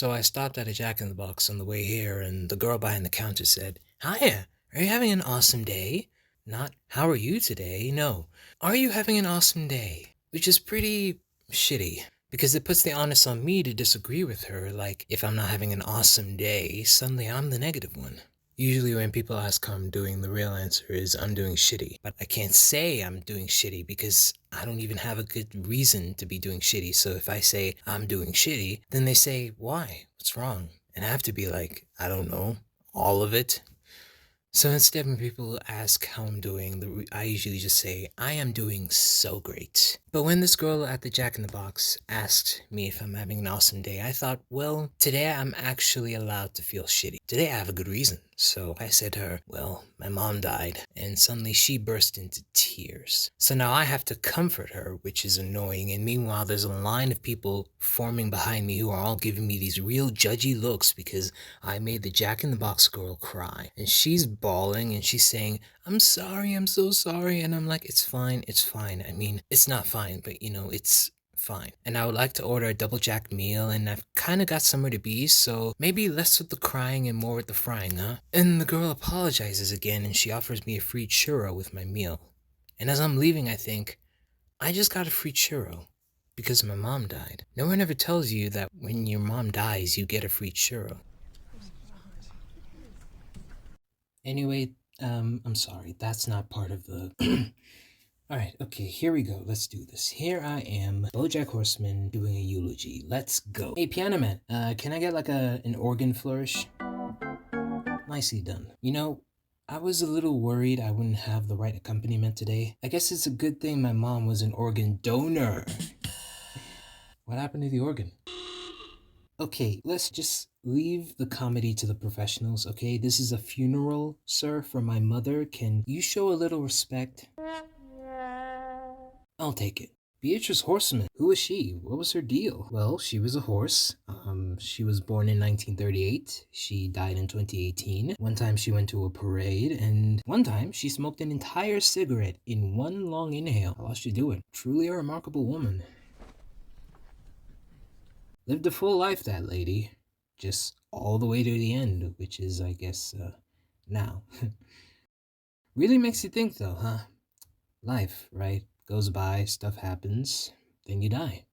So I stopped at a Jack in the Box on the way here, and the girl behind the counter said, "Hiya, are you having an awesome day?" Not, "How are you today?" No, "Are you having an awesome day?" Which is pretty shitty, because it puts the onus on me to disagree with her, like, if I'm not having an awesome day, suddenly I'm the negative one. Usually when people ask how I'm doing, the real answer is I'm doing shitty. But I can't say I'm doing shitty because I don't even have a good reason to be doing shitty. So if I say I'm doing shitty, then they say, "Why? What's wrong?" And I have to be like, "I don't know, all of it." So instead, when people ask how I'm doing, I usually just say, "I am doing so great." But when this girl at the Jack in the Box asked me if I'm having an awesome day, I thought, well, today I'm actually allowed to feel shitty. Today I have a good reason. So I said to her, "Well, my mom died," and suddenly she burst into tears. So now I have to comfort her, which is annoying, and meanwhile there's a line of people forming behind me who are all giving me these real judgy looks because I made the Jack in the Box girl cry. And she's bawling and she's saying, "I'm sorry, I'm so sorry." And I'm like, "It's fine, it's fine. I mean, it's not fine, but it's fine. And I would like to order a double jack meal, and I've kind of got somewhere to be, so maybe less with the crying and more with the frying, huh?" And the girl apologizes again, and she offers me a free churro with my meal. And as I'm leaving, I think, I just got a free churro because my mom died. No one ever tells you that when your mom dies, you get a free churro. Anyway, I'm sorry, that's not part of the... Alright, okay, here we go. Let's do this. Here I am, BoJack Horseman, doing a eulogy. Let's go. Hey, Piano Man, can I get like an organ flourish? Nicely done. I was a little worried I wouldn't have the right accompaniment today. I guess it's a good thing my mom was an organ donor. What happened to the organ? Okay, let's just leave the comedy to the professionals, okay? This is a funeral, sir, for my mother. Can you show a little respect? I'll take it. Beatrice Horseman, who is she? What was her deal? Well, she was a horse. She was born in 1938. She died in 2018. One time she went to a parade, and one time she smoked an entire cigarette in one long inhale. How else she do it? Truly a remarkable woman. Lived a full life, that lady. Just all the way to the end, which is, I guess, now. Really makes you think, though, huh? Life, right? Goes by, stuff happens, then you die.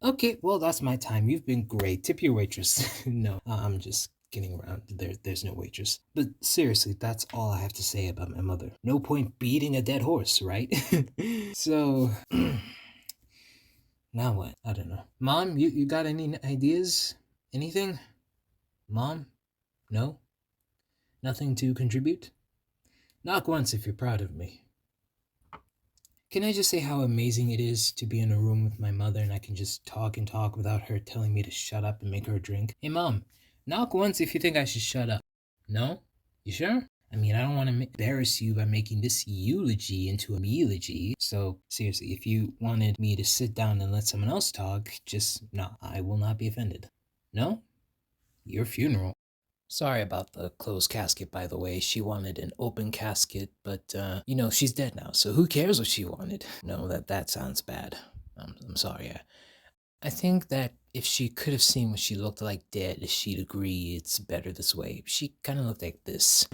Okay, well, that's my time. You've been great. Tip your waitress. No, I'm just kidding around. There's no waitress. But seriously, that's all I have to say about my mother. No point beating a dead horse, right? So, now what? I don't know. Mom, you got any ideas? Anything? Mom? No? Nothing to contribute? Knock once if you're proud of me. Can I just say how amazing it is to be in a room with my mother and I can just talk and talk without her telling me to shut up and make her a drink? Hey, Mom, knock once if you think I should shut up. No? You sure? I mean, I don't want to embarrass you by making this eulogy into a meology. So, seriously, if you wanted me to sit down and let someone else talk, just, no, I will not be offended. No? Your funeral. Sorry about the closed casket, by the way. She wanted an open casket, but, she's dead now, so who cares what she wanted? No, that sounds bad. I'm sorry. I think that if she could have seen what she looked like dead, she'd agree it's better this way. She kind of looked like this.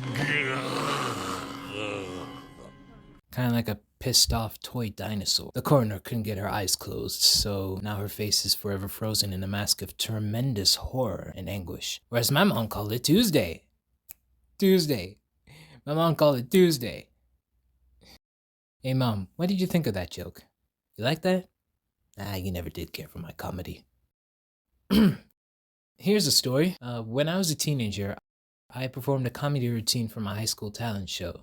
Kind of like a pissed off toy dinosaur. The coroner couldn't get her eyes closed, so now her face is forever frozen in a mask of tremendous horror and anguish. Whereas my mom called it Tuesday. Tuesday. My mom called it Tuesday. Hey Mom, what did you think of that joke? You like that? You never did care for my comedy. Here's a story. When I was a teenager, I performed a comedy routine for my high school talent show.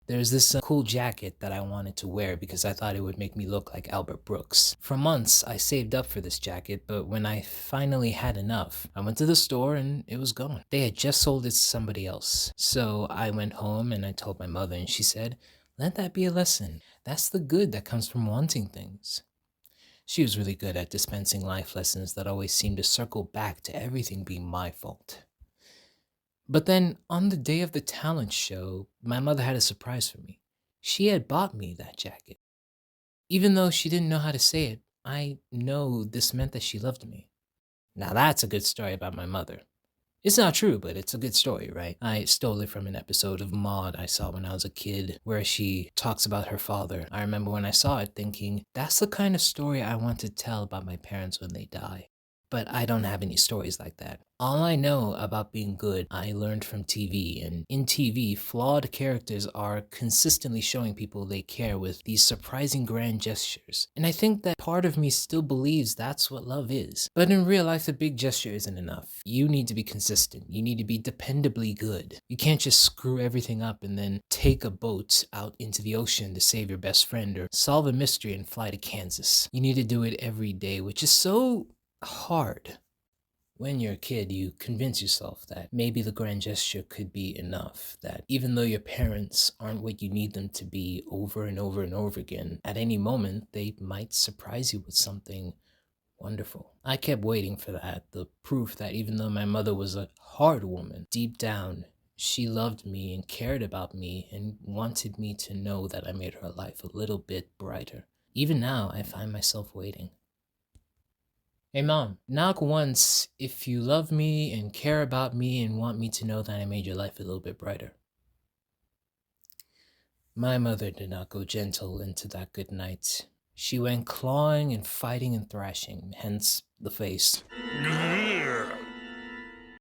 There's this cool jacket that I wanted to wear because I thought it would make me look like Albert Brooks. For months, I saved up for this jacket, but when I finally had enough, I went to the store and it was gone. They had just sold it to somebody else. So I went home and I told my mother, and she said, "Let that be a lesson. That's the good that comes from wanting things." She was really good at dispensing life lessons that always seemed to circle back to everything being my fault. But then, on the day of the talent show, my mother had a surprise for me. She had bought me that jacket. Even though she didn't know how to say it, I know this meant that she loved me. Now that's a good story about my mother. It's not true, but it's a good story, right? I stole it from an episode of Maud I saw when I was a kid where she talks about her father. I remember when I saw it thinking, that's the kind of story I want to tell about my parents when they die. But I don't have any stories like that. All I know about being good, I learned from TV, and in TV, flawed characters are consistently showing people they care with these surprising grand gestures. And I think that part of me still believes that's what love is. But in real life, the big gesture isn't enough. You need to be consistent. You need to be dependably good. You can't just screw everything up and then take a boat out into the ocean to save your best friend or solve a mystery and fly to Kansas. You need to do it every day, which is so hard. When you're a kid, you convince yourself that maybe the grand gesture could be enough, that even though your parents aren't what you need them to be over and over and over again, at any moment they might surprise you with something wonderful. I kept waiting for that, the proof that even though my mother was a hard woman, deep down, she loved me and cared about me and wanted me to know that I made her life a little bit brighter. Even now, I find myself waiting. Hey mom, knock once if you love me and care about me and want me to know that I made your life a little bit brighter. My mother did not go gentle into that good night. She went clawing and fighting and thrashing, hence the face.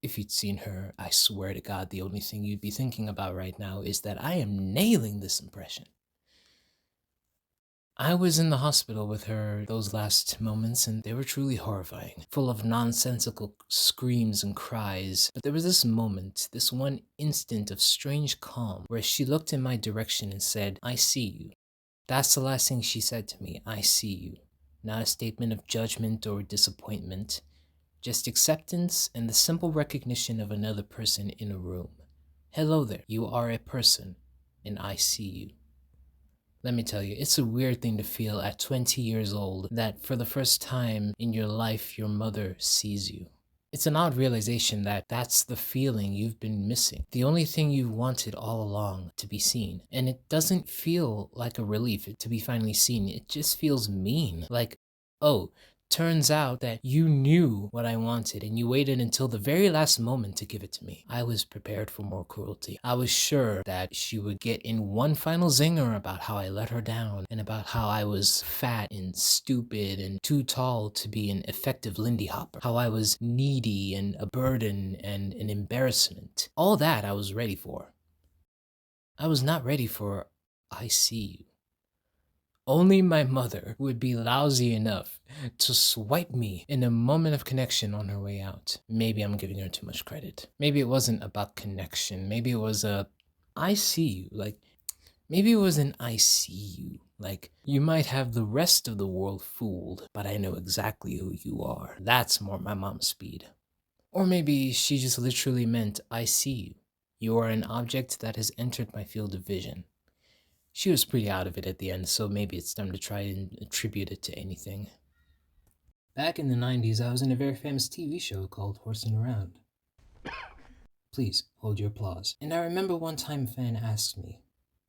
If you'd seen her, I swear to God, the only thing you'd be thinking about right now is that I am nailing this impression. I was in the hospital with her those last moments, and they were truly horrifying, full of nonsensical screams and cries. But there was this moment, this one instant of strange calm, where she looked in my direction and said, "I see you." That's the last thing she said to me, "I see you." Not a statement of judgment or disappointment, just acceptance and the simple recognition of another person in a room. Hello there, you are a person, and I see you. Let me tell you, it's a weird thing to feel at 20 years old that for the first time in your life, your mother sees you. It's an odd realization that that's the feeling you've been missing. The only thing you wanted all along, to be seen. And it doesn't feel like a relief to be finally seen. It just feels mean. Like, oh, turns out that you knew what I wanted and you waited until the very last moment to give it to me. I was prepared for more cruelty. I was sure that she would get in one final zinger about how I let her down and about how I was fat and stupid and too tall to be an effective Lindy Hopper, how I was needy and a burden and an embarrassment. All that I was ready for. I was not ready for "I see you." Only my mother would be lousy enough to swipe me in a moment of connection on her way out. Maybe I'm giving her too much credit. Maybe it wasn't about connection. Maybe it was a "I see you." Maybe it was an "I see you." Like, you might have the rest of the world fooled, but I know exactly who you are. That's more my mom's speed. Or maybe she just literally meant "I see you. You are an object that has entered my field of vision." She was pretty out of it at the end, so maybe it's time to try and attribute it to anything. Back in the 90s, I was in a very famous TV show called Horsing Around. Please, hold your applause. And I remember one time a fan asked me,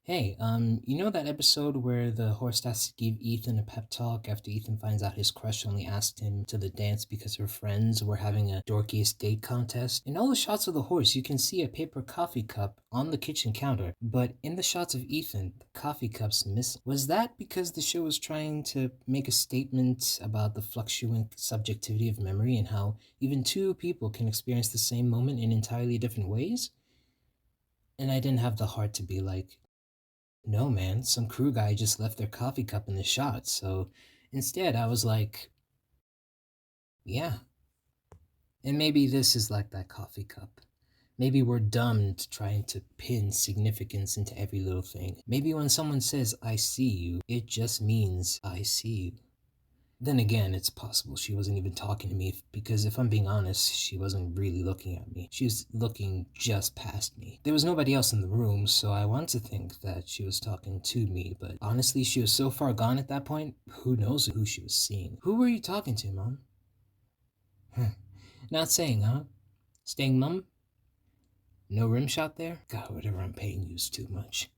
"Hey, you know that episode where the horse has to give Ethan a pep talk after Ethan finds out his crush only asked him to the dance because her friends were having a dorkiest date contest? In all the shots of the horse, you can see a paper coffee cup on the kitchen counter, but in the shots of Ethan, the coffee cup's missing. Was that because the show was trying to make a statement about the fluctuant subjectivity of memory and how even two people can experience the same moment in entirely different ways?" And I didn't have the heart to be like, "No, man, some crew guy just left their coffee cup in the shot." So instead, I was like, yeah. And maybe this is like that coffee cup. Maybe we're dumb to trying to pin significance into every little thing. Maybe when someone says "I see you," it just means "I see you." Then again, it's possible she wasn't even talking to me because if I'm being honest, she wasn't really looking at me. She was looking just past me. There was nobody else in the room, so I want to think that she was talking to me, but honestly, she was so far gone at that point, who knows who she was seeing. "Who were you talking to, Mom?" Not saying, huh? Staying mum? No rim shot there? God, whatever I'm paying you is too much.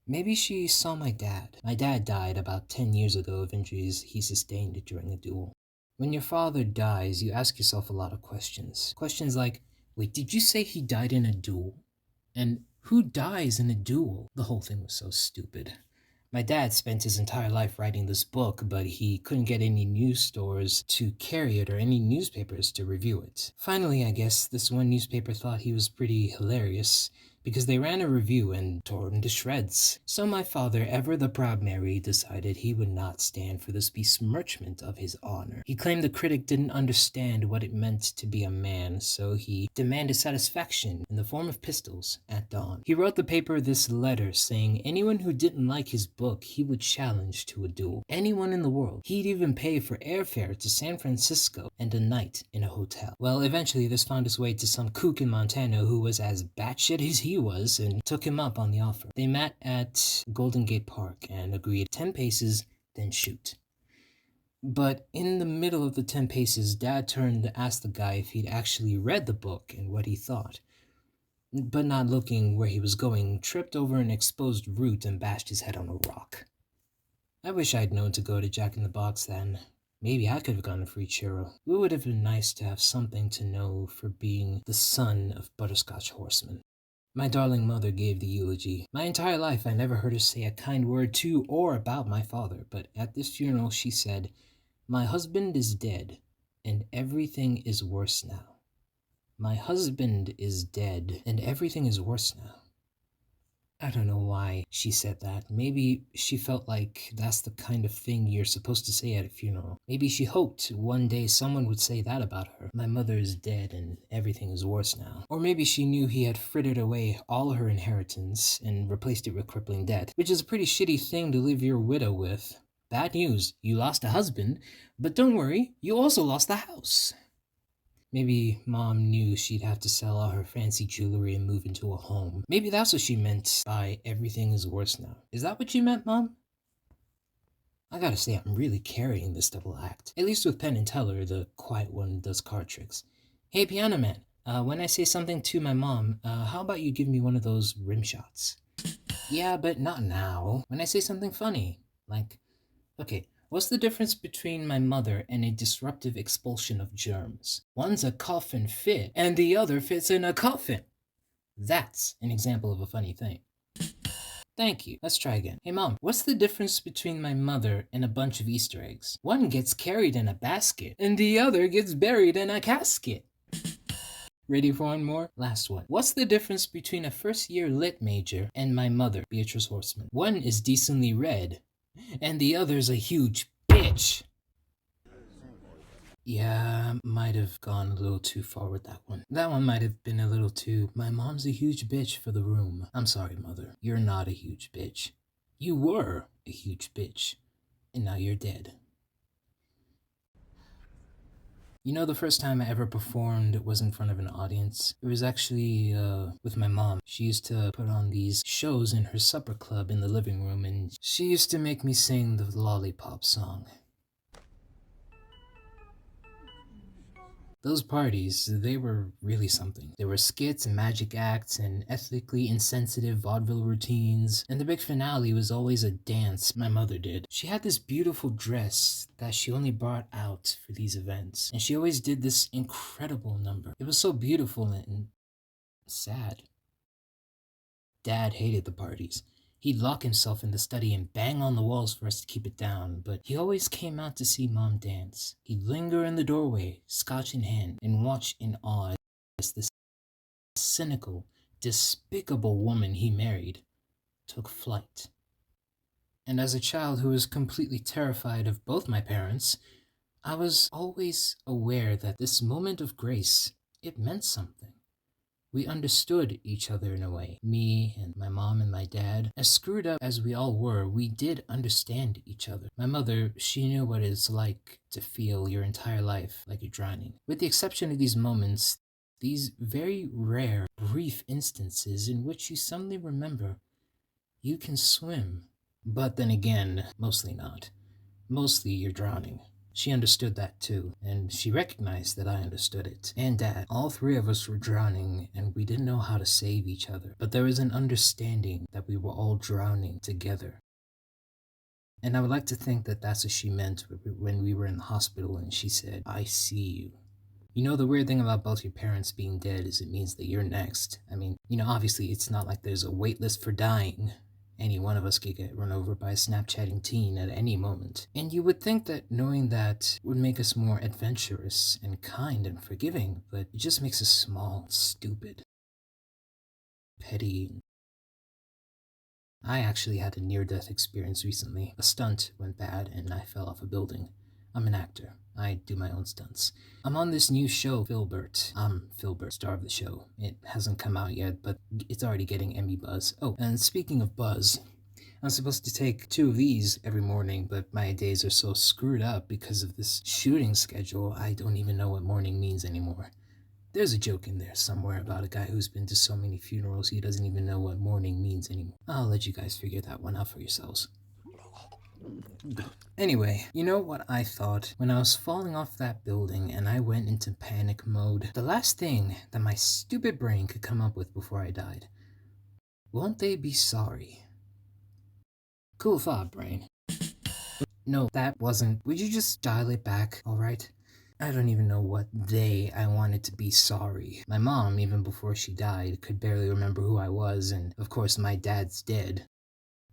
Maybe she saw my dad. My dad died about 10 years ago of injuries he sustained during a duel. When your father dies, you ask yourself a lot of questions. Questions like, wait, did you say he died in a duel? And who dies in a duel? The whole thing was so stupid. My dad spent his entire life writing this book, but he couldn't get any news stores to carry it or any newspapers to review it. Finally, I guess this one newspaper thought he was pretty hilarious because they ran a review and tore him to shreds. So my father, ever the proud Mary, decided he would not stand for this besmirchment of his honor. He claimed the critic didn't understand what it meant to be a man, so he demanded satisfaction in the form of pistols at dawn. He wrote the paper this letter saying anyone who didn't like his book he would challenge to a duel. Anyone in the world. He'd even pay for airfare to San Francisco and a night in a hotel. Well, eventually this found its way to some kook in Montana who was as batshit as he was and took him up on the offer. They met at Golden Gate Park and agreed 10 paces, then shoot. But in the middle of the 10 paces, Dad turned to ask the guy if he'd actually read the book and what he thought. But not looking where he was going, tripped over an exposed root and bashed his head on a rock. I wish I'd known to go to Jack in the Box then. Maybe I could have gotten a free churro. It would have been nice to have something to know for being the son of Butterscotch Horseman. My darling mother gave the eulogy. My entire life I never heard her say a kind word to or about my father, but at this funeral she said, "My husband is dead, and everything is worse now. My husband is dead, and everything is worse now." I don't know why she said that. Maybe she felt like that's the kind of thing you're supposed to say at a funeral. Maybe she hoped one day someone would say that about her. My mother is dead and everything is worse now. Or maybe she knew he had frittered away all her inheritance and replaced it with crippling debt, which is a pretty shitty thing to leave your widow with. Bad news, you lost a husband, but don't worry, you also lost the house. Maybe Mom knew she'd have to sell all her fancy jewelry and move into a home. Maybe that's what she meant by everything is worse now. Is that what you meant, Mom? I gotta say, I'm really carrying this double act. At least with Penn and Teller, the quiet one does card tricks. Hey, Piano Man, when I say something to my mom, how about you give me one of those rim shots? Yeah, but not now. When I say something funny. Like, okay, what's the difference between my mother and a disruptive expulsion of germs? One's a cough and fit, and the other fits in a coffin. That's an example of a funny thing. Thank you. Let's try again. Hey Mom, what's the difference between my mother and a bunch of Easter eggs? One gets carried in a basket, and the other gets buried in a casket. Ready for one more? Last one. What's the difference between a first-year lit major and my mother, Beatrice Horseman? One is decently red, and the other's a huge bitch. Yeah, might have gone a little too far with that one. That one might have been a little too, my mom's a huge bitch for the room. I'm sorry, Mother. You're not a huge bitch. You were a huge bitch, and now you're dead. You know, the first time I ever performed was in front of an audience. It was actually with my mom. She used to put on these shows in her supper club in the living room, and she used to make me sing the Lollipop song. Those parties, they were really something. There were skits and magic acts and ethically insensitive vaudeville routines, and the big finale was always a dance my mother did. She had this beautiful dress that she only brought out for these events, and she always did this incredible number. It was so beautiful and sad. Dad hated the parties. He'd lock himself in the study and bang on the walls for us to keep it down, but he always came out to see Mom dance. He'd linger in the doorway, scotch in hand, and watch in awe as this cynical, despicable woman he married took flight. And as a child who was completely terrified of both my parents, I was always aware that this moment of grace, it meant something. We understood each other in a way. Me and my mom and my dad. As screwed up as we all were, we did understand each other. My mother, she knew what it's like to feel your entire life like you're drowning. With the exception of these moments, these very rare, brief instances in which you suddenly remember you can swim. But then again, mostly not. Mostly you're drowning. She understood that too, and she recognized that I understood it. And Dad, all three of us were drowning, and we didn't know how to save each other. But there was an understanding that we were all drowning together. And I would like to think that that's what she meant when we were in the hospital and she said, "I see you." You know, the weird thing about both your parents being dead is it means that you're next. I mean, obviously it's not like there's a wait list for dying. Any one of us could get run over by a Snapchatting teen at any moment. And you would think that knowing that would make us more adventurous and kind and forgiving, but it just makes us small, stupid, petty. I actually had a near-death experience recently. A stunt went bad and I fell off a building. I'm an actor. I do my own stunts. I'm on this new show, Filbert. I'm Filbert, star of the show. It hasn't come out yet, but it's already getting Emmy buzz. Oh, and speaking of buzz, I'm supposed to take 2 of these every morning, but my days are so screwed up because of this shooting schedule, I don't even know what morning means anymore. There's a joke in there somewhere about a guy who's been to so many funerals he doesn't even know what morning means anymore. I'll let you guys figure that one out for yourselves. Anyway, you know what I thought when I was falling off that building and I went into panic mode? The last thing that my stupid brain could come up with before I died. Won't they be sorry? Cool thought, brain. No, that wasn't. Would you just dial it back, alright? I don't even know what I wanted to be sorry. My mom, even before she died, could barely remember who I was, and of course my dad's dead.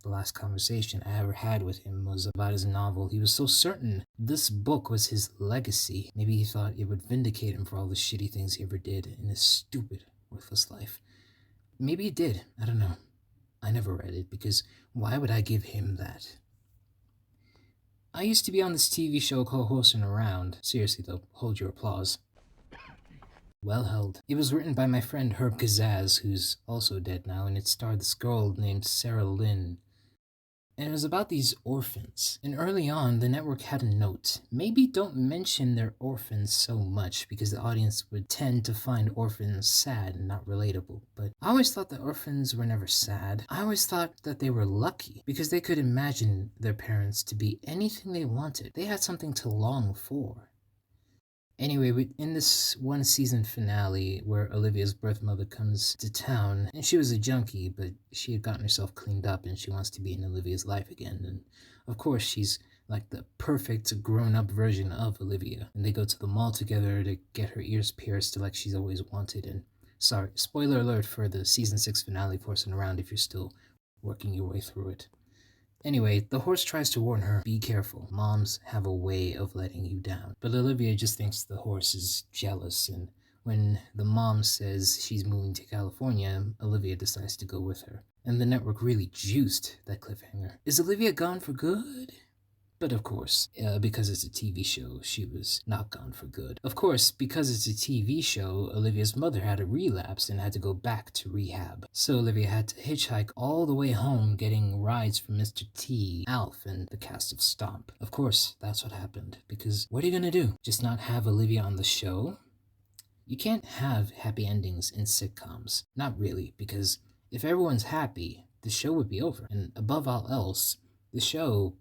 The last conversation I ever had with him was about his novel. He was so certain this book was his legacy. Maybe he thought it would vindicate him for all the shitty things he ever did in his stupid, worthless life. Maybe it did. I don't know. I never read it, because why would I give him that? I used to be on this TV show called Horsing Around. Seriously though, hold your applause. Well held. It was written by my friend Herb Kazaz, who's also dead now, and it starred this girl named Sarah Lynn. And it was about these orphans. And early on, the network had a note. Maybe don't mention they're orphans so much, because the audience would tend to find orphans sad and not relatable. But I always thought that orphans were never sad. I always thought that they were lucky, because they could imagine their parents to be anything they wanted. They had something to long for. Anyway, in this one season finale where Olivia's birth mother comes to town, and she was a junkie, but she had gotten herself cleaned up and she wants to be in Olivia's life again. And of course, she's like the perfect grown-up version of Olivia. And they go to the mall together to get her ears pierced like she's always wanted. And sorry, spoiler alert for the season 6 finale, Horsing Around, if you're still working your way through it. Anyway, the horse tries to warn her, be careful, moms have a way of letting you down. But Olivia just thinks the horse is jealous, and when the mom says she's moving to California, Olivia decides to go with her. And the network really juiced that cliffhanger. Is Olivia gone for good? But of course, because it's a TV show, she was not gone for good. Of course, because it's a TV show, Olivia's mother had a relapse and had to go back to rehab. So Olivia had to hitchhike all the way home, getting rides from Mr. T, Alf, and the cast of Stomp. Of course, that's what happened, because what are you gonna do? Just not have Olivia on the show? You can't have happy endings in sitcoms. Not really, because if everyone's happy, the show would be over. And above all else, the show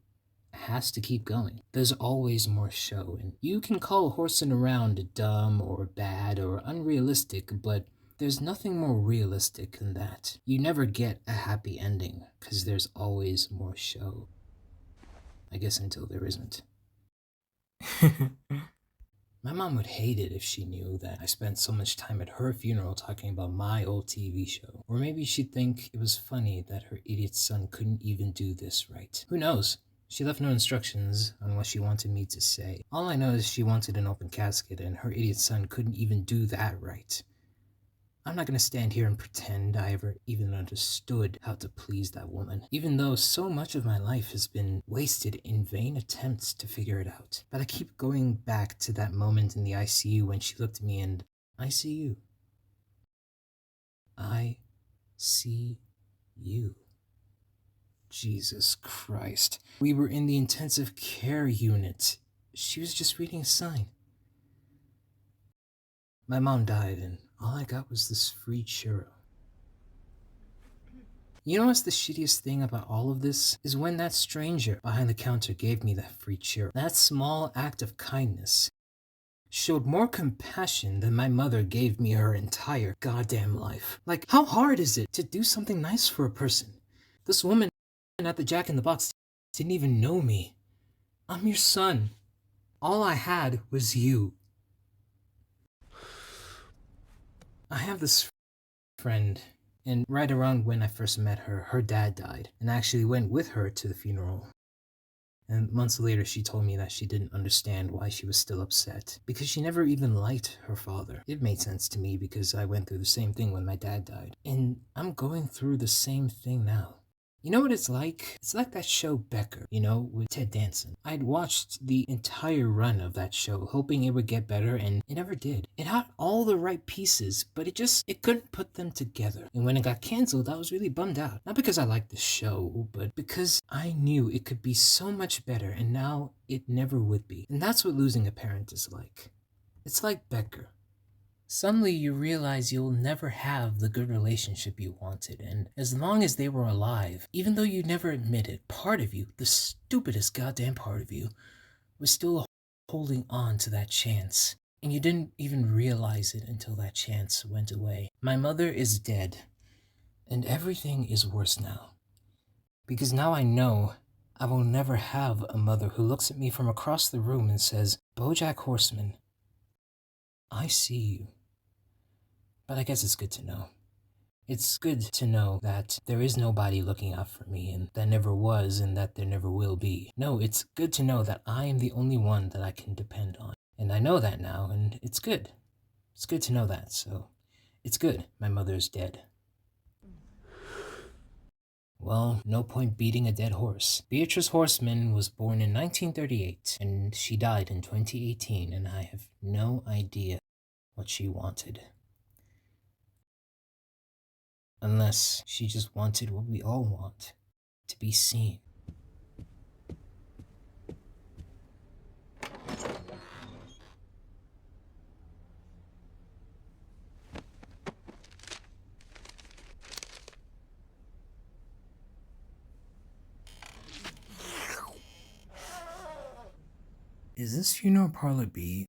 has to keep going. There's always more show, and you can call Horsing Around dumb or bad or unrealistic, but there's nothing more realistic than that. You never get a happy ending, because there's always more show. I guess until there isn't. My mom would hate it if she knew that I spent so much time at her funeral talking about my old TV show. Or maybe she'd think it was funny that her idiot son couldn't even do this right. Who knows? She left no instructions on what she wanted me to say. All I know is she wanted an open casket, and her idiot son couldn't even do that right. I'm not gonna stand here and pretend I ever even understood how to please that woman, even though so much of my life has been wasted in vain attempts to figure it out. But I keep going back to that moment in the ICU when she looked at me and, I see you. I see you. Jesus Christ. We were in the intensive care unit. She was just reading a sign. My mom died, and all I got was this free churro. You know what's the shittiest thing about all of this? Is when that stranger behind the counter gave me that free churro. That small act of kindness showed more compassion than my mother gave me her entire goddamn life. Like, how hard is it to do something nice for a person? This woman at the Jack in the Box didn't even know me. I'm your son. All I had was you. I have this friend, and right around when I first met her, her dad died, and I actually went with her to the funeral. And months later, she told me that she didn't understand why she was still upset, because she never even liked her father. It made sense to me because I went through the same thing when my dad died, and I'm going through the same thing now. You know what it's like? It's like that show Becker, with Ted Danson. I'd watched the entire run of that show, hoping it would get better, and it never did. It had all the right pieces, but it couldn't put them together. And when it got canceled, I was really bummed out. Not because I liked the show, but because I knew it could be so much better, and now it never would be. And that's what losing a parent is like. It's like Becker. Suddenly you realize you'll never have the good relationship you wanted, and as long as they were alive, even though you never admit it, part of you, the stupidest goddamn part of you, was still holding on to that chance. And you didn't even realize it until that chance went away. My mother is dead, and everything is worse now. Because now I know I will never have a mother who looks at me from across the room and says, "BoJack Horseman, I see you." But I guess it's good to know. It's good to know that there is nobody looking out for me, and that never was, and that there never will be. No, it's good to know that I am the only one that I can depend on. And I know that now, and it's good. It's good to know that, so it's good my mother's dead. Well, no point beating a dead horse. Beatrice Horseman was born in 1938, and she died in 2018, and I have no idea what she wanted. Unless she just wanted what we all want, to be seen. Is this funeral parlor B?